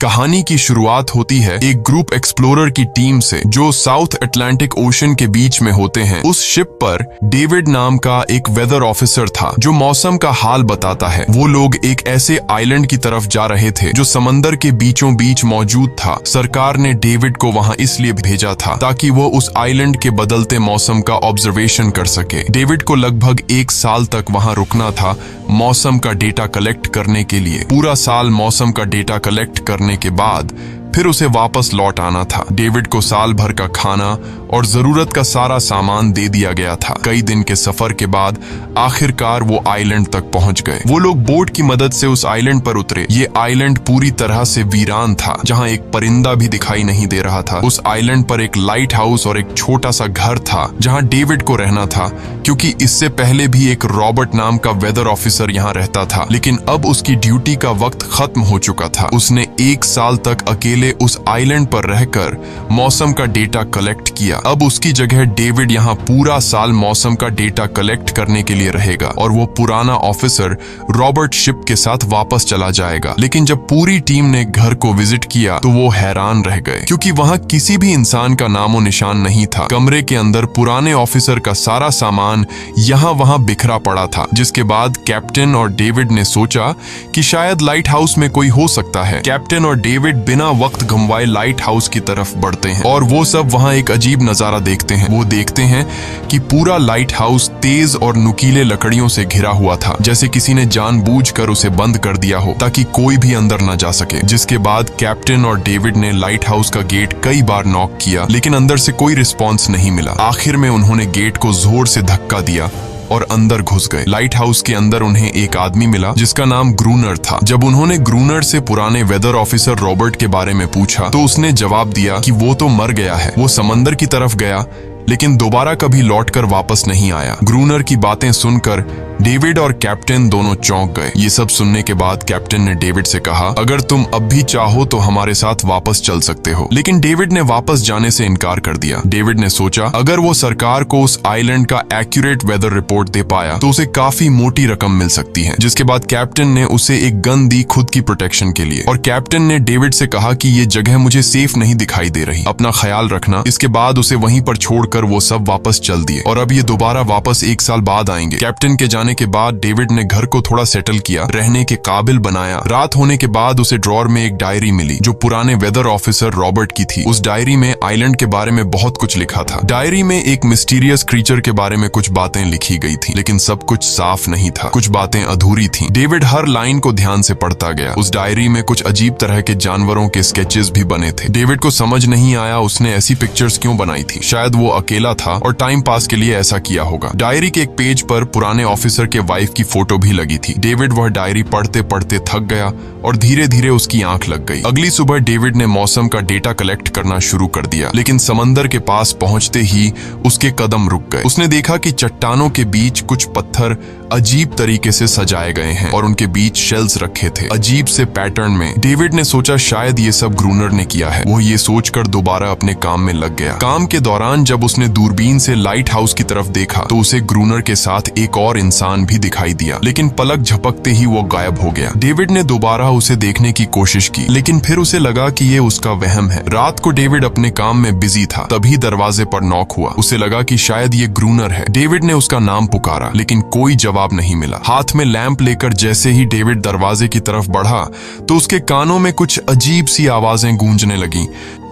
कहानी की शुरुआत होती है एक ग्रुप एक्सप्लोरर की टीम से जो साउथ अटलांटिक ओशन के बीच में होते हैं। उस शिप पर डेविड नाम का एक वेदर ऑफिसर था जो मौसम का हाल बताता है। वो लोग एक ऐसे आइलैंड की तरफ जा रहे थे जो समंदर के बीचों बीच मौजूद था। सरकार ने डेविड को वहां इसलिए भेजा था ताकि वो उस आइलैंड के बदलते मौसम का ऑब्जर्वेशन कर सके। डेविड को लगभग 1 साल तक वहां रुकना था मौसम का डेटा कलेक्ट करने के लिए। पूरा साल मौसम का डेटा कलेक्ट करने के बाद फिर उसे वापस लौट आना था। डेविड को साल भर का खाना और जरूरत का सारा सामान दे दिया गया था। कई दिन के सफर के बाद आखिरकार वो आइलैंड तक पहुंच गए। वो लोग बोट की मदद से उस आइलैंड पर उतरे। ये आइलैंड पूरी तरह से वीरान था, जहां एक परिंदा भी दिखाई नहीं दे रहा था। उस आइलैंड पर एक लाइट हाउस और एक छोटा सा घर था जहां डेविड को रहना था, क्योंकि इससे पहले भी एक रॉबर्ट नाम का वेदर ऑफिसर यहाँ रहता था, लेकिन अब उसकी ड्यूटी का वक्त खत्म हो चुका था। उसने 1 साल तक अकेले उस आइलैंड पर रहकर मौसम का डेटा कलेक्ट किया। अब उसकी जगह डेविड यहाँ पूरा साल मौसम का डेटा कलेक्ट करने के लिए रहेगा और वो पुराना ऑफिसर रॉबर्ट शिप के साथ वापस चला जाएगा। लेकिन जब पूरी टीम ने घर को विजिट किया तो वो हैरान रह गए, क्योंकि वहाँ किसी भी इंसान का नामो निशान नहीं था। कमरे के अंदर पुराने ऑफिसर का सारा सामान यहाँ वहाँ बिखरा पड़ा था। जिसके बाद कैप्टन और डेविड ने सोचा कि शायद लाइट हाउस में कोई हो सकता है। कैप्टन और डेविड बिना वक्त गंवाए लाइट हाउस की तरफ बढ़ते हैं और वो सब वहां एक अजीब नजारा देखते हैं। वो देखते हैं कि पूरा लाइट हाउस तेज और नुकीले लकड़ियों से घिरा हुआ था, जैसे किसी ने जानबूझकर उसे बंद कर दिया हो ताकि कोई भी अंदर न जा सके। जिसके बाद कैप्टन और डेविड ने लाइट हाउस का गेट कई बार नॉक किया, लेकिन अंदर से कोई रिस्पॉन्स नहीं मिला। आखिर में उन्होंने गेट को जोर से धक्का दिया और अंदर घुस गए। लाइट हाउस के अंदर उन्हें एक आदमी मिला जिसका नाम ग्रूनर था। जब उन्होंने ग्रूनर से पुराने वेदर ऑफिसर रॉबर्ट के बारे में पूछा तो उसने जवाब दिया कि वो तो मर गया है। वो समंदर की तरफ गया लेकिन दोबारा कभी लौटकर वापस नहीं आया। ग्रूनर की बातें सुनकर डेविड और कैप्टन दोनों चौंक गए। ये सब सुनने के बाद कैप्टन ने डेविड से कहा, अगर तुम अब भी चाहो तो हमारे साथ वापस चल सकते हो। लेकिन डेविड ने वापस जाने से इनकार कर दिया। डेविड ने सोचा अगर वो सरकार को उस आइलैंड का एक्यूरेट वेदर रिपोर्ट दे पाया तो उसे काफी मोटी रकम मिल सकती है। जिसके बाद कैप्टन ने उसे एक गन दी खुद की प्रोटेक्शन के लिए, और कैप्टन ने डेविड से कहा कि ये जगह मुझे सेफ नहीं दिखाई दे रही, अपना ख्याल रखना। इसके बाद उसे वहीं पर छोड़कर वो सब वापस चल दिए और अब ये दोबारा वापस 1 साल बाद आएंगे। कैप्टन के जाने के बाद डेविड ने घर को थोड़ा सेटल किया, रहने के काबिल बनाया। रात होने के बाद उसे ड्रॉर में एक डायरी मिली जो पुराने वेदर ऑफिसर रॉबर्ट की थी। उस डायरी में आइलैंड के बारे में बहुत कुछ लिखा था। डायरी में एक मिस्टीरियस क्रीचर के बारे में कुछ बातें लिखी गई थी, लेकिन सब कुछ साफ नहीं था। कुछ बातें अधूरी थी। डेविड हर लाइन को ध्यान से पढ़ता गया। उस डायरी में कुछ अजीब तरह के जानवरों के स्केचेस भी बने थे। डेविड को समझ नहीं आया उसने ऐसी पिक्चर्स क्यों बनाई थी। शायद वो अकेला था और टाइम पास के लिए ऐसा किया होगा। डायरी के एक पेज पर पुराने ऑफिसर के वाइफ की फोटो भी लगी थी। डेविड वह डायरी पढ़ते पढ़ते थक गया और धीरे धीरे उसकी आंख लग गई। अगली सुबह डेविड ने मौसम का डेटा कलेक्ट करना शुरू कर दिया, लेकिन समंदर के पास पहुंचते ही उसके कदम रुक गए। उसने देखा कि चट्टानों के बीच कुछ पत्थर अजीब तरीके से सजाए गए हैं और उनके बीच शेल्स रखे थे अजीब से पैटर्न में। डेविड ने सोचा शायद ये सब ग्रूनर ने किया है। वो ये सोचकर दोबारा अपने काम में लग गया। काम के दौरान जब उसने दूरबीन से लाइट हाउस की तरफ देखा तो उसे ग्रूनर के साथ एक और इंसान भी दिखाई दिया, लेकिन पलक झपकते ही वो गायब हो गया। डेविड ने दोबारा उसे देखने की कोशिश की, लेकिन फिर उसे लगा कि ये उसका वहम है। रात को डेविड अपने काम में बिजी था, तभी दरवाजे पर नॉक हुआ। उसे लगा कि शायद ये ग्रूनर है। डेविड ने उसका नाम पुकारा, लेकिन कोई जवाब नहीं मिला। हाथ में लैंप लेकर जैसे ही डेविड दरवाजे की तरफ बढ़ा तो उसके कानों में कुछ अजीब सी आवाजें गूंजने लगीं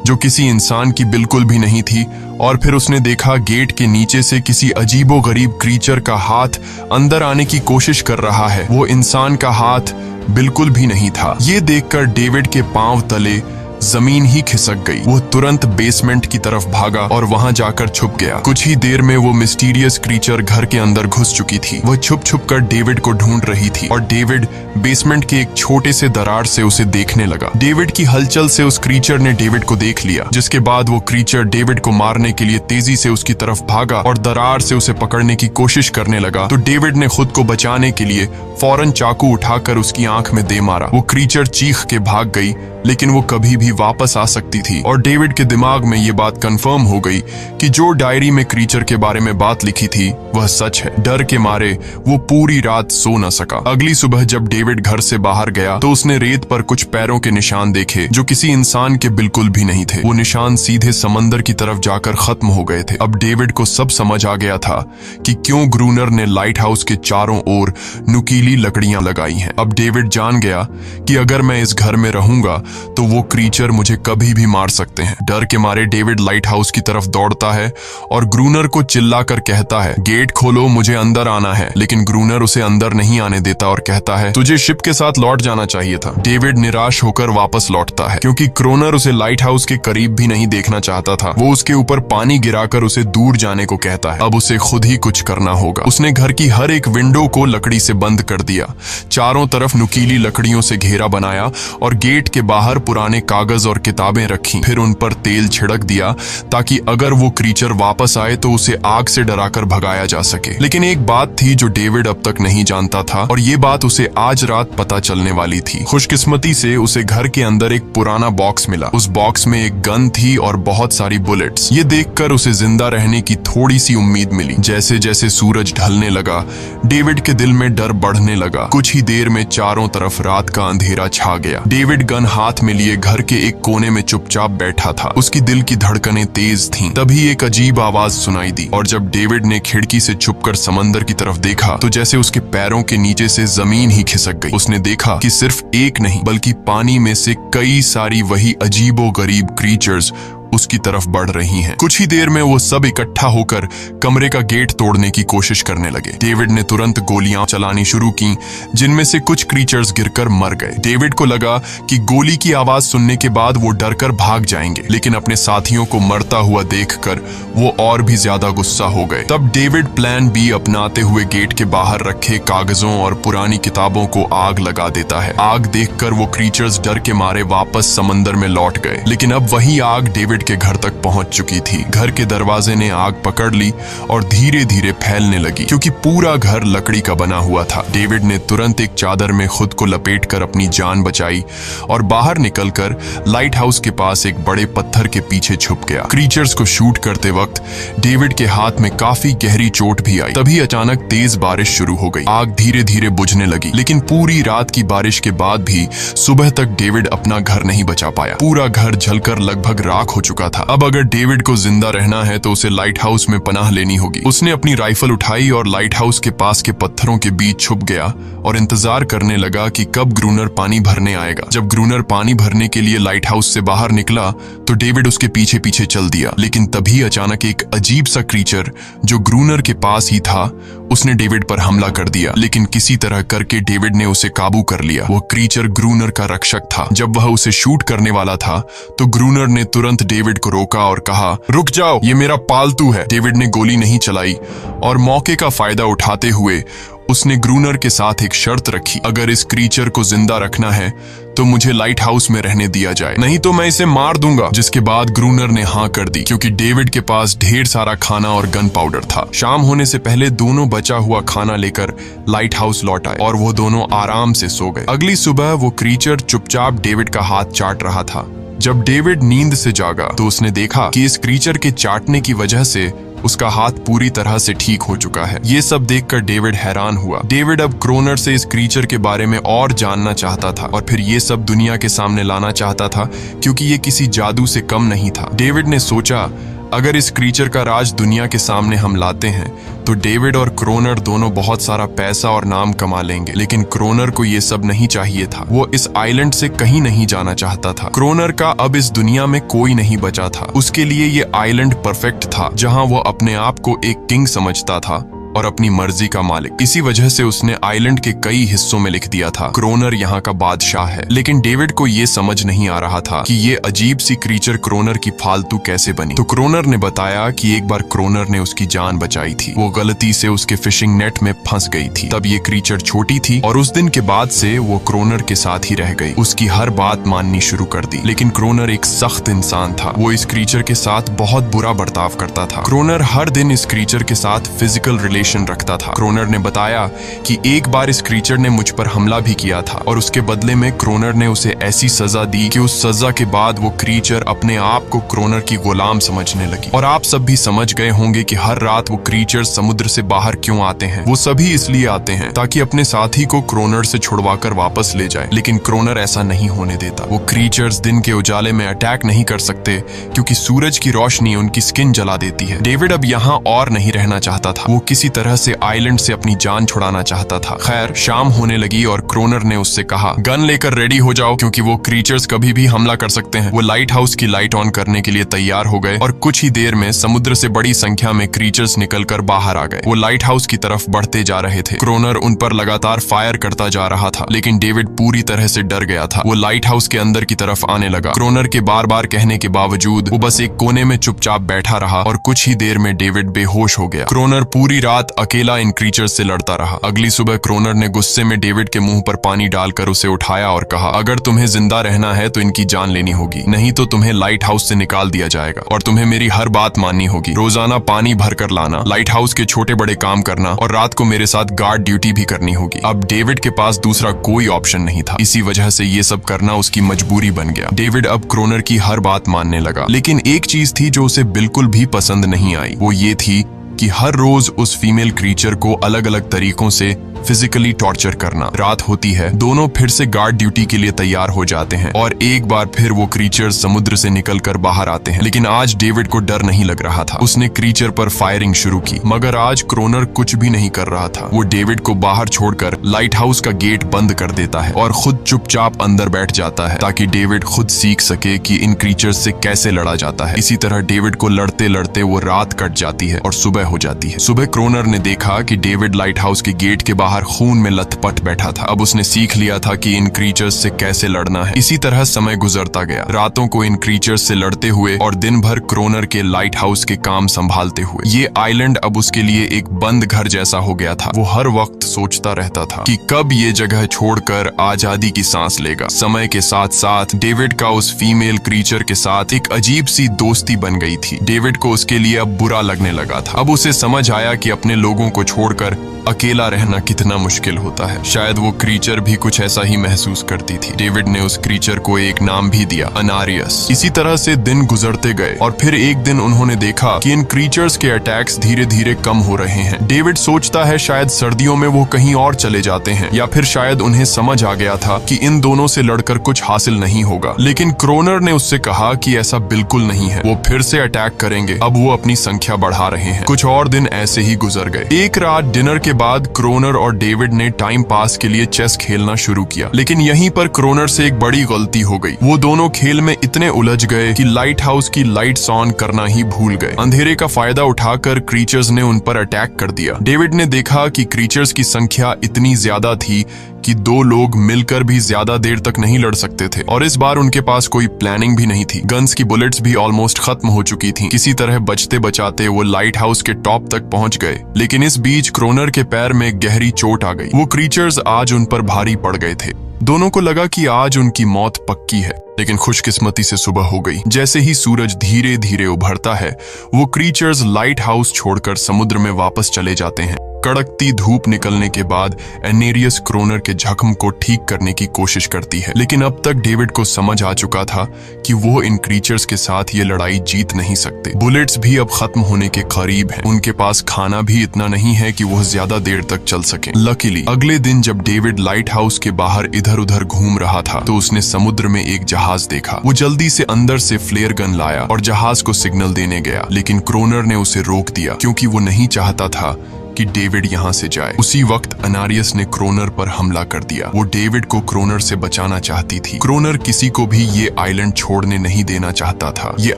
जो किसी इंसान की बिल्कुल भी नहीं थी। और फिर उसने देखा गेट के नीचे से किसी अजीबोगरीब क्रीचर का हाथ अंदर आने की कोशिश कर रहा है। वो इंसान का हाथ बिल्कुल भी नहीं था। ये देखकर डेविड के पांव तले जमीन ही खिसक गई। वो तुरंत बेसमेंट की तरफ भागा और वहां जाकर छुप गया। कुछ ही देर में वो मिस्टीरियस क्रीचर घर के अंदर घुस चुकी थी। वो छुप छुप कर डेविड को ढूंढ रही थी और डेविड बेसमेंट के एक छोटे से दरार से उसे देखने लगा। डेविड की हलचल से उस क्रीचर ने डेविड को देख लिया, जिसके बाद वो क्रीचर डेविड को मारने के लिए तेजी से उसकी तरफ भागा और दरार से उसे पकड़ने की कोशिश करने लगा। तो डेविड ने खुद को बचाने के लिए फौरन चाकू उठाकर उसकी आंख में दे मारा। वो क्रीचर चीख के भाग गई लेकिन वो कभी भी वापस आ सकती थी। और डेविड के दिमाग में ये बात कंफर्म हो गई कि जो डायरी में क्रीचर के बारे में बात लिखी थी वह सच है। डर के मारे वो पूरी रात सो न सका। अगली सुबह जब डेविड घर से बाहर गया तो उसने रेत पर कुछ पैरों के निशान देखे जो किसी इंसान के बिल्कुल भी नहीं थे। वो निशान सीधे समंदर की तरफ जाकर खत्म हो गए थे। अब डेविड को सब समझ आ गया था कि क्यों ग्रूनर ने लाइट हाउस के चारों ओर नुकीली लकड़ियां लगाई हैं। अब डेविड जान गया कि अगर मैं इस घर में रहूंगा तो वो क्रीचर मुझे कभी भी मार सकते हैं। डर के मारे डेविड लाइट हाउस की तरफ दौड़ता है और ग्रूनर को चिल्लाकर कहता है, गेट खोलो, मुझे अंदर आना है। लेकिन ग्रूनर उसे अंदर नहीं आने देता और कहता है, तुझे शिप के साथ लौट जाना चाहिए था। डेविड निराश होकर वापस लौटता है क्योंकि क्रोनर उसे लाइट हाउस के करीब भी नहीं देखना चाहता था। वो उसके ऊपर पानी गिराकर उसे दूर जाने को कहता है। अब उसे खुद ही कुछ करना होगा। उसने घर की हर एक विंडो को लकड़ी से बंद कर दिया, चारों तरफ नुकीली लकड़ियों से घेरा बनाया और गेट के बाहर पुराने कागज और किताबें रखी। फिर उन पर तेल छिड़क दिया ताकि अगर वो क्रीचर वापस आए तो उसे आग से डराकर भगाया जा सके। लेकिन एक बात थी जो डेविड अब तक नहीं जानता था और ये बात उसे आज रात पता चलने वाली थी। खुशकिस्मती से उसे घर के अंदर एक पुराना बॉक्स मिला। उस बॉक्स में एक गन थी और बहुत सारी बुलेट्स। ये देखकर उसे जिंदा रहने की थोड़ी सी उम्मीद मिली। जैसे जैसे सूरज ढलने लगा डेविड के दिल में डर बढ़ने लगा। कुछ ही देर में चारों तरफ रात का अंधेरा छा गया। डेविड गन हाथ में लिए घर के एक कोने में चुपचाप बैठा था। उसकी दिल की धड़कनें तेज थीं। तभी एक अजीब आवाज सुनाई दी और जब डेविड ने खिड़की से छुपकर समंदर की तरफ देखा तो जैसे उसके पैरों के नीचे से जमीन ही खिसक गई। उसने देखा कि सिर्फ एक नहीं बल्कि पानी में से कई सारी वही अजीबोगरीब क्रीचर्स उसकी तरफ बढ़ रही हैं। कुछ ही देर में वो सब इकट्ठा होकर कमरे का गेट तोड़ने की कोशिश करने लगे। डेविड ने तुरंत गोलियां चलानी शुरू की जिनमें से कुछ क्रीचर्स गिरकर मर गए। डेविड को लगा कि गोली की आवाज सुनने के बाद वो डरकर भाग जाएंगे, लेकिन अपने साथियों को मरता हुआ देखकर वो और भी ज्यादा गुस्सा हो गए। तब डेविड प्लान बी अपनाते हुए गेट के बाहर रखे कागजों और पुरानी किताबों को आग लगा देता है। आग देखकर वो क्रीचर्स डर के मारे वापस समंदर में लौट गए, लेकिन अब वही आग डेविड के घर तक पहुंच चुकी थी। घर के दरवाजे ने आग पकड़ ली और धीरे धीरे फैलने लगी क्योंकि पूरा घर लकड़ी का बना हुआ था। डेविड ने तुरंत एक चादर में खुद को लपेटकर अपनी जान बचाई और बाहर निकलकर लाइट हाउस के पास एक बड़े पत्थर के पीछे छुप गया। क्रीचर्स को शूट करते वक्त डेविड के हाथ में काफी गहरी चोट भी आई। तभी अचानक तेज बारिश शुरू हो गई। आग धीरे धीरे बुझने लगी, लेकिन पूरी रात की बारिश के बाद भी सुबह तक डेविड अपना घर नहीं बचा पाया। पूरा घर जलकर लगभग राख हो चुका था। अब अगर डेविड को जिंदा रहना है तो उसे लाइट हाउस में पनाह लेनी होगी। उसने अपनी राइफल उठाई और लाइट हाउस के पास के पत्थरों के बीच छुप गया और इंतजार करने लगा कि कब ग्रूनर पानी भरने आएगा। जब ग्रूनर पानी भरने के लिए लाइट हाउस से बाहर निकला तो डेविड उसके पीछे पीछे चल दिया। लेकिन तभी अचानक एक अजीब सा क्रीचर जो ग्रूनर के पास ही था उसने डेविड पर हमला कर दिया, लेकिन किसी तरह करके डेविड ने उसे काबू कर लिया। वह क्रीचर ग्रूनर का रक्षक था। जब वह उसे शूट करने वाला था तो ग्रूनर ने तुरंत डेविड को रोका और कहा, रुक जाओ, ये मेरा पालतू है। डेविड ने गोली नहीं चलाई और मौके का फायदा उठाते हुए उसने ग्रूनर के साथ एक शर्त रखी, अगर इस क्रीचर को जिंदा रखना है तो मुझे लाइट हाउस में रहने दिया जाए, नहीं तो मैं इसे मार दूंगा। जिसके बाद ग्रूनर ने हाँ कर दी क्योंकि डेविड के पास ढेर सारा खाना और गन पाउडर था। शाम होने से पहले दोनों बचा हुआ खाना लेकर लाइट हाउस लौट आए और वो दोनों आराम से सो गए। अगली सुबह वो क्रीचर चुपचाप डेविड का हाथ चाट रहा था। जब डेविड नींद से जागा तो उसने देखा कि इस क्रीचर के चाटने की वजह से उसका हाथ पूरी तरह से ठीक हो चुका है। ये सब देखकर डेविड हैरान हुआ। डेविड अब क्रोनर से इस क्रीचर के बारे में और जानना चाहता था और फिर ये सब दुनिया के सामने लाना चाहता था क्योंकि ये किसी जादू से कम नहीं था। डेविड ने सोचा, अगर इस क्रीचर का राज दुनिया के सामने हम लाते हैं तो डेविड और क्रोनर दोनों बहुत सारा पैसा और नाम कमा लेंगे। लेकिन क्रोनर को ये सब नहीं चाहिए था। वो इस आइलैंड से कहीं नहीं जाना चाहता था। क्रोनर का अब इस दुनिया में कोई नहीं बचा था। उसके लिए ये आइलैंड परफेक्ट था जहां वो अपने आप को एक किंग समझता था और अपनी मर्जी का मालिक। इसी वजह से उसने आइलैंड के कई हिस्सों में लिख दिया था, क्रोनर यहाँ का बादशाह है। लेकिन डेविड को ये समझ नहीं आ रहा था कि ये अजीब सी क्रीचर क्रोनर की फालतू कैसे बनी। तो क्रोनर ने बताया कि एक बार क्रोनर ने उसकी जान बचाई थी। वो गलती से उसके फिशिंग नेट में फंस गई थी। तब ये क्रीचर छोटी थी और उस दिन के बाद से वो क्रोनर के साथ ही रह गई। उसकी हर बात माननी शुरू कर दी। लेकिन क्रोनर एक सख्त इंसान था। वो इस क्रीचर के साथ बहुत बुरा बर्ताव करता था। क्रोनर हर दिन इस क्रीचर के साथ फिजिकल रिलेशन रखता था। क्रोनर ने बताया कि एक बार इस क्रीचर ने मुझ पर हमला भी किया था और उसके बदले में क्रोनर ने उसे ऐसी सजा दी कि उस सजा के बाद वो क्रीचर अपने आप को क्रोनर की गुलाम समझने लगी। और आप सब भी समझ गए होंगे कि हर रात वो क्रीचर समुद्र से बाहर क्यों आते हैं। वो सभी इसलिए आते हैं ताकि अपने साथी को क्रोनर से छुड़वाकर वापस ले जाए, लेकिन क्रोनर ऐसा नहीं होने देता। वो क्रीचर्स दिन के उजाले में अटैक नहीं कर सकते क्योंकि सूरज की रोशनी उनकी स्किन जला देती है। डेविड अब यहाँ और नहीं रहना चाहता था। वो किसी तरह से आइलैंड से अपनी जान छुड़ाना चाहता था। खैर, शाम होने लगी और क्रोनर ने उससे कहा, गन लेकर रेडी हो जाओ क्योंकि वो क्रीचर्स कभी भी हमला कर सकते हैं। वो लाइट हाउस की लाइट ऑन करने के लिए तैयार हो गए और कुछ ही देर में समुद्र से बड़ी संख्या में क्रीचर्स निकलकर बाहर आ गए। वो लाइट हाउस की तरफ बढ़ते जा रहे थे। क्रोनर उन पर लगातार फायर करता जा रहा था, लेकिन डेविड पूरी तरह से डर गया था। वो लाइट हाउस के अंदर की तरफ आने लगा। क्रोनर के बार बार कहने के बावजूद वो बस एक कोने में चुपचाप बैठा रहा और कुछ ही देर में डेविड बेहोश हो गया। क्रोनर पूरी रात अकेला इन क्रीचर्स से लड़ता रहा। अगली सुबह क्रोनर ने गुस्से में डेविड के मुंह पर पानी डालकर उसे उठाया और कहा, अगर तुम्हें जिंदा रहना है तो इनकी जान लेनी होगी, नहीं तो तुम्हें लाइट हाउस से निकाल दिया जाएगा और तुम्हें मेरी हर बात माननी होगी। रोजाना पानी भरकर लाना, लाइट हाउस के छोटे बड़े काम करना और रात को मेरे साथ गार्ड ड्यूटी भी करनी होगी। अब डेविड के पास दूसरा कोई ऑप्शन नहीं था। इसी वजह से ये सब करना उसकी मजबूरी बन गया। डेविड अब क्रोनर की हर बात मानने लगा, लेकिन एक चीज थी जो उसे बिल्कुल भी पसंद नहीं आई। वो ये थी कि हर रोज उस फीमेल क्रीचर को अलग अलग तरीकों से फिजिकली टॉर्चर करना। रात होती है, दोनों फिर से गार्ड ड्यूटी के लिए तैयार हो जाते हैं और एक बार फिर वो क्रीचर समुद्र से निकलकर बाहर आते हैं। लेकिन आज डेविड को डर नहीं लग रहा था। उसने क्रीचर पर फायरिंग शुरू की, मगर आज क्रोनर कुछ भी नहीं कर रहा था। वो डेविड को बाहर छोड़कर लाइट हाउस का गेट बंद कर देता है और खुद चुपचाप अंदर बैठ जाता है ताकि डेविड खुद सीख सके कि इन क्रीचर्स से कैसे लड़ा जाता है। इसी तरह डेविड को लड़ते लड़ते वो रात कट जाती है और सुबह हो जाती है। सुबह क्रोनर ने देखा कि डेविड लाइट हाउस के गेट के बाहर खून में लथपथ बैठा था। अब उसने सीख लिया था कि इन क्रीचर्स से कैसे लड़ना है। इसी तरह समय गुजरता गया, रातों को इन क्रीचर्स से लड़ते हुए और दिन भर क्रोनर के लाइट हाउस के काम संभालते हुए। ये आइलैंड अब उसके लिए एक बंद घर जैसा हो गया था। वो हर वक्त सोचता रहता था कि कब ये जगह छोड़कर आजादी की सांस लेगा। समय के साथ साथ डेविड का उस फीमेल क्रीचर के साथ एक अजीब सी दोस्ती बन गई थी। डेविड को उसके लिए अब बुरा लगने लगा था। अब उसे समझ आया कि अपने लोगों को छोड़कर अकेला रहना कितना मुश्किल होता है। शायद वो क्रीचर भी कुछ ऐसा ही महसूस करती थी। डेविड ने उस क्रीचर को एक नाम भी दिया, अनारियस। इसी तरह से दिन गुजरते गए और फिर एक दिन उन्होंने देखा कि इन क्रीचर्स के अटैक्स धीरे धीरे कम हो रहे हैं। डेविड सोचता है शायद सर्दियों में वो कहीं और चले जाते हैं या फिर शायद उन्हें समझ आ गया था कि इन दोनों से लड़कर कुछ हासिल नहीं होगा। लेकिन क्रोनर ने उससे कहा कि ऐसा बिल्कुल नहीं है, वो फिर से अटैक करेंगे। अब वो अपनी संख्या बढ़ा रहे हैं। कुछ और दिन ऐसे ही गुजर गए। एक रात डिनर के बाद क्रोनर और डेविड ने टाइम पास के लिए चेस खेलना शुरू किया, लेकिन यहीं पर क्रोनर से एक बड़ी गलती हो गई। वो दोनों खेल में इतने उलझ गए कि लाइट हाउस की लाइट्स ऑन करना ही भूल गए। अंधेरे का फायदा उठाकर क्रीचर्स ने उन पर अटैक कर दिया। डेविड ने देखा कि क्रीचर्स की संख्या इतनी ज्यादा थी कि दो लोग मिलकर भी ज्यादा देर तक नहीं लड़ सकते थे और इस बार उनके पास कोई प्लानिंग भी नहीं थी। गन्स की बुलेट्स भी ऑलमोस्ट खत्म हो चुकी थीं। किसी तरह बचते बचाते वो लाइट हाउस के टॉप तक पहुंच गए, लेकिन इस बीच क्रोनर के पैर में गहरी चोट आ गई। वो क्रीचर्स आज उन पर भारी पड़ गए थे। दोनों को लगा कि आज उनकी मौत पक्की है, लेकिन खुशकिस्मती से सुबह हो गई। जैसे ही सूरज धीरे धीरे उभरता है, वो क्रीचर्स लाइट हाउस छोड़कर समुद्र में वापस चले जाते हैं। कड़कती धूप निकलने के बाद एनेरियस क्रोनर के जख्म को ठीक करने की कोशिश करती है, लेकिन अब तक डेविड को समझ आ चुका था कि वो इन क्रीचर्स के साथ ये लड़ाई जीत नहीं सकते। बुलेट्स भी अब खत्म होने के करीब हैं। उनके पास खाना भी इतना नहीं है कि वो ज्यादा देर तक चल सके। लकीली अगले दिन जब डेविड लाइट हाउस के बाहर इधर उधर घूम रहा था तो उसने समुद्र में एक जहाज देखा। वो जल्दी से अंदर से फ्लेयर गन लाया और जहाज को सिग्नल देने गया, लेकिन क्रोनर ने उसे रोक दिया क्योंकि वो नहीं चाहता था कि डेविड यहाँ से जाए। उसी वक्त अनारियस ने क्रोनर पर हमला कर दिया। वो डेविड को क्रोनर से बचाना चाहती थी। क्रोनर किसी को भी ये आइलैंड छोड़ने नहीं देना चाहता था। ये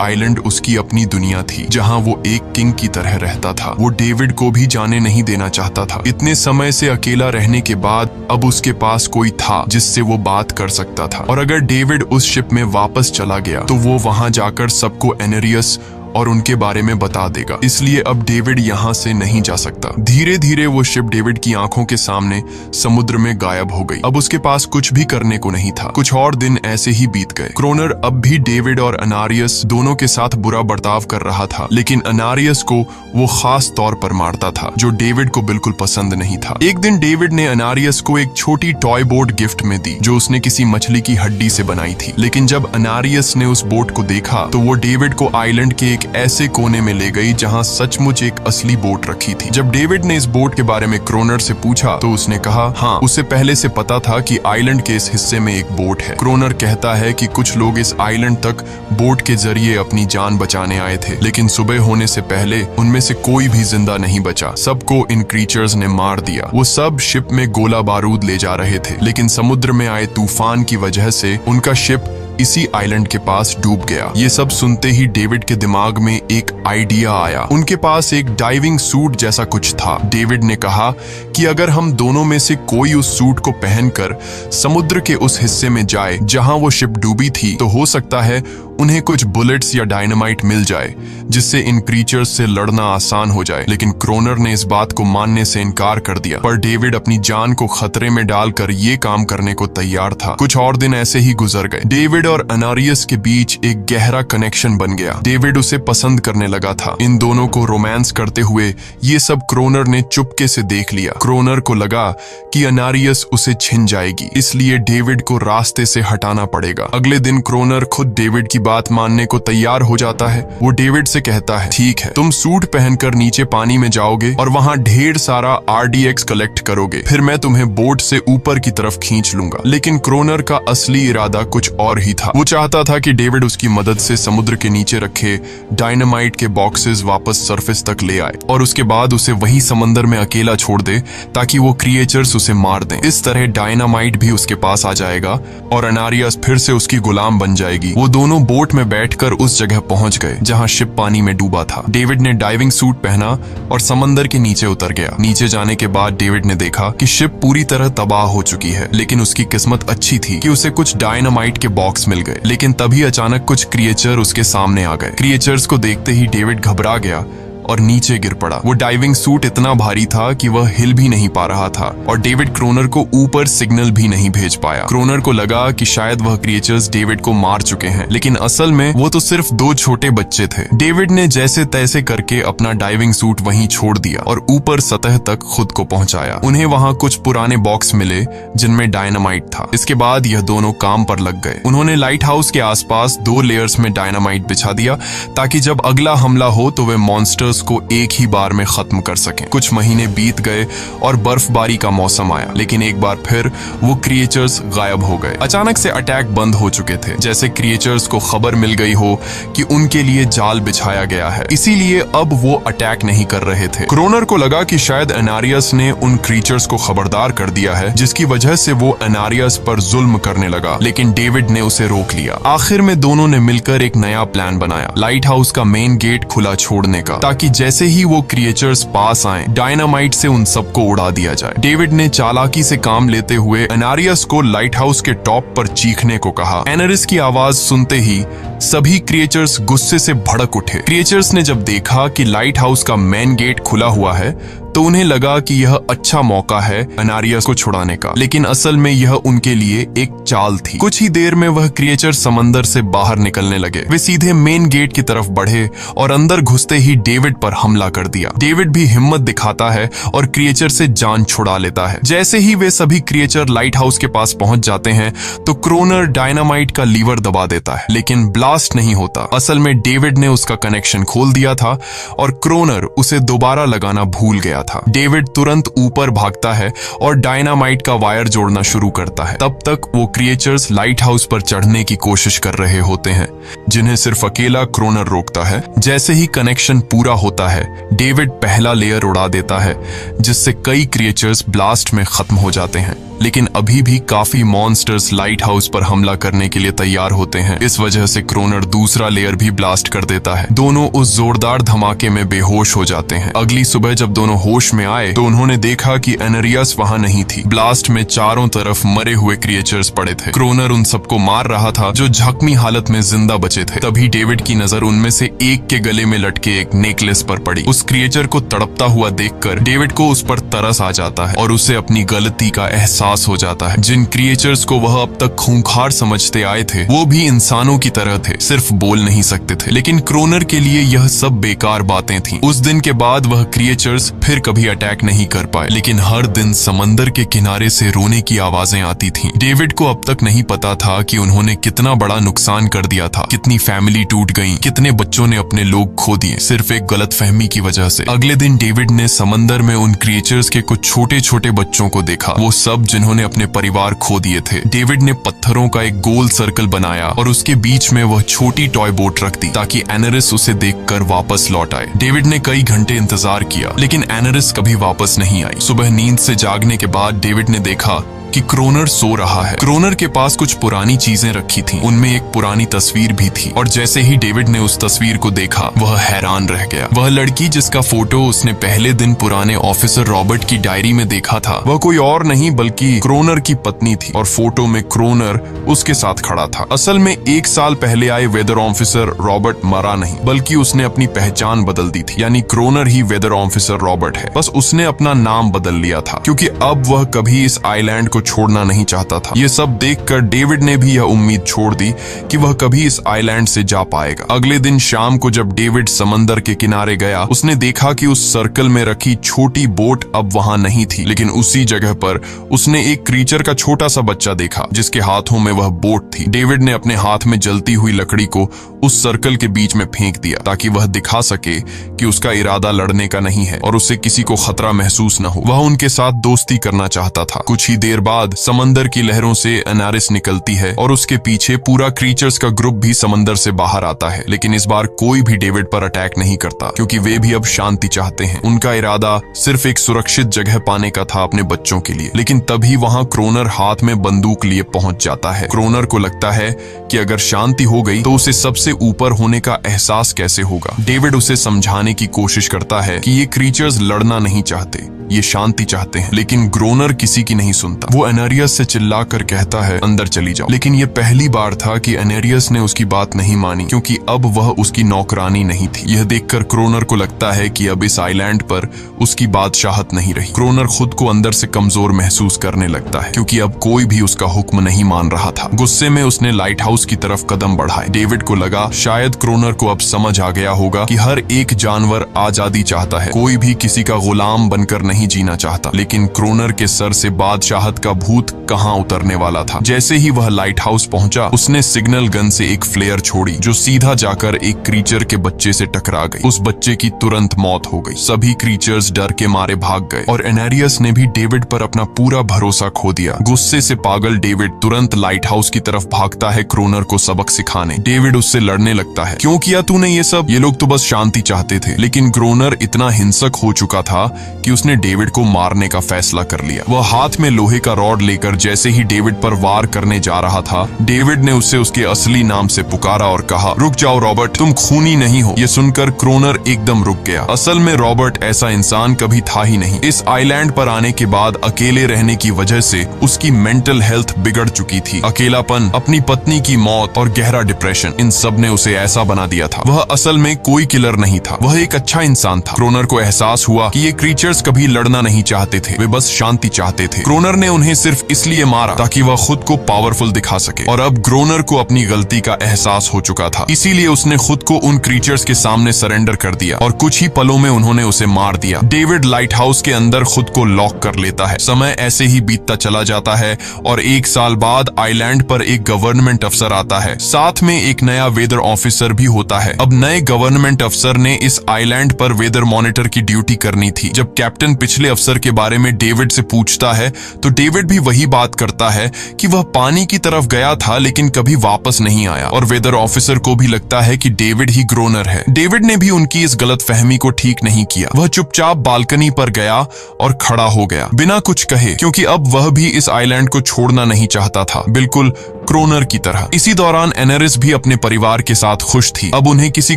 आइलैंड उसकी अपनी दुनिया थी जहाँ वो एक किंग की तरह रहता था। वो डेविड को भी जाने नहीं देना चाहता था। इतने समय से अकेला रहने के बाद अब उसके पास कोई था जिससे वो बात कर सकता था, और अगर डेविड उस शिप में वापस चला गया तो वो वहां जाकर सबको एनेरियस और उनके बारे में बता देगा, इसलिए अब डेविड यहाँ से नहीं जा सकता। धीरे धीरे वो शिप डेविड की आंखों के सामने समुद्र में गायब हो गई। अब उसके पास कुछ भी करने को नहीं था। कुछ और दिन ऐसे ही बीत गए। क्रोनर अब भी डेविड और अनारियस दोनों के साथ बुरा बर्ताव कर रहा था, लेकिन अनारियस को वो खास तौर पर मारता था, जो डेविड को बिल्कुल पसंद नहीं था। एक दिन डेविड ने अनारियस को एक छोटी टॉय बोट गिफ्ट में दी, जो उसने किसी मछली की हड्डी से बनाई थी। लेकिन जब अनारियस ने उस बोट को देखा तो वो डेविड को आइलैंड के एक ऐसे कोने में ले गई जहां सचमुच एक असली बोट रखी थी। जब डेविड ने इस बोट के बारे में क्रोनर से पूछा तो उसने कहा हाँ, उसे पहले से पता था कि आइलैंड के इस हिस्से में एक बोट है। क्रोनर कहता है कि कुछ लोग इस आइलैंड तक बोट के जरिए अपनी जान बचाने आए थे, लेकिन सुबह होने से पहले उनमें से कोई भी जिंदा नहीं बचा। सबको इन क्रीचर्स ने मार दिया। वो सब शिप में गोला बारूद ले जा रहे थे, लेकिन समुद्र में आए तूफान की वजह से उनका शिप इसी आइलैंड के पास डूब गया। ये सब सुनते ही डेविड के दिमाग में एक आइडिया आया। उनके पास एक डाइविंग सूट जैसा कुछ था। डेविड ने कहा कि अगर हम दोनों में से कोई उस सूट को पहनकर समुद्र के उस हिस्से में जाए जहां वो शिप डूबी थी, तो हो सकता है उन्हें कुछ बुलेट्स या डायनामाइट मिल जाए, जिससे इन क्रीचर्स से लड़ना आसान हो जाए। लेकिन क्रोनर ने इस बात को मानने से इनकार कर दिया, पर डेविड अपनी जान को खतरे में डालकर ये काम करने को तैयार था। कुछ और दिन ऐसे ही गुजर गए। डेविड और अनारियस के बीच एक गहरा कनेक्शन बन गया। डेविड उसे पसंद करने लगा था। इन दोनों को रोमांस करते हुए ये सब क्रोनर ने चुपके से देख लिया। क्रोनर को लगा कि अनारियस उसे छिन जाएगी, इसलिए डेविड को रास्ते से हटाना पड़ेगा। अगले दिन क्रोनर खुद डेविड की बात मानने को तैयार हो जाता है। वो डेविड से कहता है, ठीक है, तुम सूट पहनकर नीचे पानी में जाओगे और वहां ढेर सारा RDX कलेक्ट करोगे, फिर मैं तुम्हें बोट से ऊपर की तरफ खींच लूंगा। लेकिन क्रोनर का असली इरादा कुछ और ही था। वो चाहता था कि डेविड उसकी मदद से समुद्र के नीचे रखे डायनामाइट के बॉक्सेस वापस सरफेस तक ले आए और उसके बाद उसे वही समंदर में अकेला छोड़ दे, ताकि वो क्रिएचर्स उसे मार दें। इस तरह डायनामाइट भी उसके पास आ जाएगा और अनारियस फिर से उसकी गुलाम बन जाएगी। वो दोनों बोट में बैठकर उस जगह पहुंच गए जहां शिप पानी में डूबा था। डेविड ने डाइविंग सूट पहना और समंदर के नीचे उतर गया। नीचे जाने के बाद डेविड ने देखा कि शिप पूरी तरह तबाह हो चुकी है, लेकिन उसकी किस्मत अच्छी थी कि उसे कुछ डायनामाइट के बॉक्स मिल गए। लेकिन तभी अचानक कुछ क्रिएचर उसके सामने आ गए। क्रिएचर्स को देखते ही डेविड घबरा गया और नीचे गिर पड़ा। वो डाइविंग सूट इतना भारी था कि वह हिल भी नहीं पा रहा था और डेविड क्रोनर को ऊपर सिग्नल भी नहीं भेज पाया। क्रोनर को लगा कि शायद वह क्रिएचर्स डेविड को मार चुके हैं, लेकिन असल में वो तो सिर्फ 2 छोटे बच्चे थे। डेविड ने जैसे तैसे करके अपना डाइविंग सूट वहीं छोड़ दिया और ऊपर सतह तक खुद को पहुंचाया। उन्हें वहां कुछ पुराने बॉक्स मिले जिनमें डायनामाइट था। इसके बाद यह दोनों काम पर लग गए। उन्होंने लाइट हाउस के आसपास 2 लेयर्स में डायनामाइट बिछा दिया, ताकि जब अगला हमला हो तो वे मॉन्स्टर्स को एक ही बार में खत्म कर सकें। कुछ महीने बीत गए और बर्फबारी का मौसम आया, लेकिन एक बार फिर वो क्रिएचर्स गायब हो गए। अचानक से अटैक बंद हो चुके थे, जैसे क्रिएचर्स को खबर मिल गई हो कि उनके लिए जाल बिछाया गया है, इसीलिए अब वो अटैक नहीं कर रहे थे। क्रोनर को लगा कि शायद अनारियस ने उन क्रिएचर्स को खबरदार कर दिया है, जिसकी वजह से वो अनारियस पर जुल्म करने लगा, लेकिन डेविड ने उसे रोक लिया। आखिर में दोनों ने मिलकर एक नया प्लान बनाया, लाइट हाउस का मेन गेट खुला छोड़ने का, ताकि जैसे ही वो क्रिएचर्स पास आए डायनामाइट से उन सबको उड़ा दिया जाए। डेविड ने चालाकी से काम लेते हुए अनारियस को लाइट हाउस के टॉप पर चीखने को कहा। एनरिस की आवाज सुनते ही सभी क्रिएचर्स गुस्से से भड़क उठे। क्रिएचर्स ने जब देखा कि लाइट हाउस का मेन गेट खुला हुआ है तो उन्हें लगा कि यह अच्छा मौका है अनारियस को छुड़ाने का, लेकिन असल में यह उनके लिए एक चाल थी। कुछ ही देर में वह क्रिएचर समंदर से बाहर निकलने लगे। वे सीधे मेन गेट की तरफ बढ़े और अंदर घुसते ही डेविड पर हमला कर दिया। डेविड भी हिम्मत दिखाता है और क्रिएचर से जान छुड़ा लेता है। जैसे ही वे सभी क्रिएचर लाइट हाउस के पास पहुंच जाते हैं तो क्रोनर डायनामाइट का लीवर दबा देता है, लेकिन ब्लास्ट नहीं होता। असल में डेविड ने उसका कनेक्शन खोल दिया था और क्रोनर उसे दोबारा लगाना भूल गया था। डेविड तुरंत ऊपर भागता है और डायनामाइट का वायर जोड़ना शुरू करता है। तब तक वो क्रिएचर्स लाइट हाउस पर चढ़ने की कोशिश कर रहे होते हैं, जिन्हें सिर्फ अकेला क्रोनर रोकता है। जैसे ही कनेक्शन पूरा होता है डेविड पहला लेयर उड़ा देता है, जिससे कई क्रिएचर्स ब्लास्ट में खत्म हो जाते हैं, लेकिन अभी भी काफी मॉन्स्टर्स लाइट हाउस पर हमला करने के लिए तैयार होते हैं। इस वजह से क्रोनर दूसरा लेयर भी ब्लास्ट कर देता है। दोनों उस जोरदार धमाके में बेहोश हो जाते हैं। अगली सुबह जब दोनों होश में आए तो उन्होंने देखा कि एनेरियस वहां नहीं थी। ब्लास्ट में चारों तरफ मरे हुए क्रिएचर्स पड़े थे। क्रोनर उन सबको मार रहा था जो जख्मी हालत में जिंदा बचे थे। तभी डेविड की नजर उनमें से एक के गले में लटके एक नेकलेस पर पड़ी। उस क्रिएचर को तड़पता हुआ देखकर डेविड को उस पर तरस आ जाता है और उसे अपनी गलती का एहसास हो जाता है। जिन क्रिएचर्स को वह अब तक खूंखार समझते आए थे वो भी इंसानों की तरह थे, सिर्फ बोल नहीं सकते थे। लेकिन क्रोनर के लिए यह सब बेकार बातें थीं। उस दिन के बाद वह क्रिएचर्स फिर कभी अटैक नहीं कर पाए, लेकिन हर दिन समंदर के किनारे से रोने की आवाजें आती थीं। डेविड को अब तक नहीं पता था कि उन्होंने कितना बड़ा नुकसान कर दिया था, कितनी फैमिली टूट गई, कितने बच्चों ने अपने लोग खो दिए सिर्फ एक गलतफहमी की वजह से। अगले दिन डेविड ने समंदर में उन क्रिएचर्स के कुछ छोटे छोटे बच्चों को देखा, वो सब जिन्होंने अपने परिवार खो दिए थे। डेविड ने पत्थरों का एक गोल सर्कल बनाया और उसके बीच में वह छोटी टॉय बोट रख दी ताकि एनेरिस उसे देखकर वापस लौट आए। डेविड ने कई घंटे इंतजार किया लेकिन एनेरिस कभी वापस नहीं आई। सुबह नींद से जागने के बाद डेविड ने देखा कि क्रोनर सो रहा है। क्रोनर के पास कुछ पुरानी चीजें रखी थीं, उनमें एक पुरानी तस्वीर भी थी और जैसे ही डेविड ने उस तस्वीर को देखा वह हैरान रह गया। वह लड़की जिसका फोटो उसने पहले दिन पुराने ऑफिसर रॉबर्ट की डायरी में देखा था वह कोई और नहीं बल्कि क्रोनर की पत्नी थी और फोटो में क्रोनर उसके साथ खड़ा था। असल में 1 साल पहले आए वेदर ऑफिसर रॉबर्ट मरा नहीं बल्कि उसने अपनी पहचान बदल दी थी, यानी क्रोनर ही वेदर ऑफिसर रॉबर्ट है, बस उसने अपना नाम बदल लिया था क्योंकि अब वह कभी इस आइलैंड को छोड़ना नहीं चाहता था। ये सब देखकर डेविड ने भी यह उम्मीद छोड़ दी कि वह कभी इस आइलैंड से जा पाएगा। अगले दिन शाम को जब डेविड समंदर के किनारे गया उसने देखा कि उस सर्कल में रखी छोटी बोट अब वहां नहीं थी, लेकिन उसी जगह पर उसने एक क्रीचर का छोटा सा बच्चा देखा जिसके हाथों में वह बोट थी। डेविड ने अपने हाथ में जलती हुई लकड़ी को उस सर्कल के बीच में फेंक दिया ताकि वह दिखा सके कि उसका इरादा लड़ने का नहीं है और उससे किसी को खतरा महसूस न हो। वह उनके साथ दोस्ती करना चाहता था। कुछ ही देर बाद समंदर की लहरों से एनेरिस निकलती है और उसके पीछे पूरा क्रीचर्स का ग्रुप भी समंदर से बाहर आता है, लेकिन इस बार कोई भी डेविड पर अटैक नहीं करता क्योंकि वे भी अब शांति चाहते हैं। उनका इरादा सिर्फ एक सुरक्षित जगह पाने का था अपने बच्चों के लिए। लेकिन तभी वहां क्रोनर हाथ में बंदूक लिए पहुंच जाता है। क्रोनर को लगता है कि अगर शांति हो गई तो उसे सबसे ऊपर होने का एहसास कैसे होगा। डेविड उसे समझाने की कोशिश करता है कि ये क्रीचर्स लड़ना नहीं चाहते, ये शांति चाहते हैं, लेकिन ग्रोनर किसी की नहीं सुनता। वो एनेरियस से चिल्लाकर कहता है अंदर चली जाओ, लेकिन ये पहली बार था कि एनेरियस ने उसकी बात नहीं मानी क्योंकि अब वह उसकी नौकरानी नहीं थी। यह देखकर क्रोनर को लगता है कि अब इस आइलैंड पर उसकी बादशाहत नहीं रही। क्रोनर खुद को अंदर से कमजोर महसूस करने लगता है क्योंकि अब कोई भी उसका हुक्म नहीं मान रहा था। गुस्से में उसने लाइट हाउस की तरफ कदम बढ़ाए। डेविड को लगा शायद क्रोनर को अब समझ आ गया होगा कि हर एक जानवर आजादी चाहता है, कोई भी किसी का गुलाम बनकर नहीं जीना चाहता। लेकिन क्रोनर के सर से बादशाहत का भूत कहां उतरने वाला था। जैसे ही वह लाइट हाउस पहुंचा उसने सिग्नल गन से एक फ्लेयर छोड़ी जो सीधा जाकर एक क्रीचर के बच्चे से टकरा गई। उस बच्चे की तुरंत मौत हो गई। सभी क्रीचर्स डर के मारे भाग गए और एनेरियस ने भी डेविड पर अपना पूरा भरोसा खो दिया। गुस्से से पागल डेविड तुरंत लाइट हाउस की तरफ भागता है क्रोनर को सबक सिखाने। डेविड उससे लड़ने लगता है, क्यों किया तूने ये सब? ये लोग तो बस शांति चाहते थे। लेकिन क्रोनर इतना हिंसक हो चुका था कि उसने डेविड को मारने का फैसला कर लिया। वह हाथ में लोहे का रॉड लेकर जैसे ही डेविड पर वार करने जा रहा था, डेविड ने उसे उसके असली नाम से पुकारा और कहा, रुक जाओ रॉबर्ट, तुम खूनी नहीं हो। ये सुनकर क्रोनर एकदम रुक गया। असल में रॉबर्ट ऐसा इंसान कभी था ही नहीं। इस आइलैंड पर आने के बाद अकेले रहने की वजह से उसकी मेंटल हेल्थ बिगड़ चुकी थी। अकेलापन, अपनी पत्नी की मौत और गहरा डिप्रेशन, इन सब ने उसे ऐसा बना दिया था। वह असल में कोई किलर नहीं था, वह एक अच्छा इंसान था। क्रोनर को एहसास हुआ कि ये क्रीचर्स कभी लड़ना नहीं चाहते थे, वे बस शांति चाहते थे। क्रोनर ने उन्हें सिर्फ इसलिए मारा ताकि वह खुद को पावरफुल दिखा सके और अब क्रोनर को अपनी गलती का एहसास हो चुका था। इसीलिए उसने खुद को उन क्रीचर्स के सामने सरेंडर कर दिया और कुछ ही पलों में उन्होंने उसे मार दिया। डेविड लाइट हाउस के अंदर खुद को लॉक कर लेता है। समय ऐसे ही बीतता चला जाता है और 1 साल बाद आइलैंड पर एक गवर्नमेंट अफसर आता है, साथ में एक नया वेदर ऑफिसर भी होता है। अब नए गवर्नमेंट अफसर ने इस आइलैंड पर वेदर मॉनिटर की ड्यूटी करनी थी। जब कैप्टन पिछले अफसर के बारे में डेविड से पूछता है तो डेविड भी वही बात करता है कि वह पानी की तरफ गया था लेकिन कभी वापस नहीं आया और वेदर ऑफिसर को भी लगता है कि डेविड ही ग्रोनर है। डेविड ने भी उनकी इस गलतफहमी को ठीक नहीं किया। वह चुपचाप बालकनी पर गया और खड़ा हो गया बिना कुछ कहे, क्योंकि अब वह भी इस आइलैंड को छोड़ना नहीं चाहता था। बिल्कुल क्रोनर की तरह। इसी दौरान एनेरिस भी अपने परिवार के साथ खुश थी। अब उन्हें किसी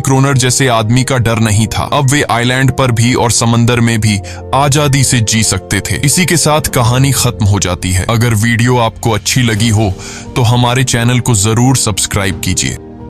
क्रोनर जैसे आदमी का डर नहीं था। अब वे आइलैंड पर भी और समंदर में भी आजादी से जी सकते थे। इसी के साथ कहानी खत्म हो जाती है। अगर वीडियो आपको अच्छी लगी हो तो हमारे चैनल को जरूर सब्सक्राइब कीजिए।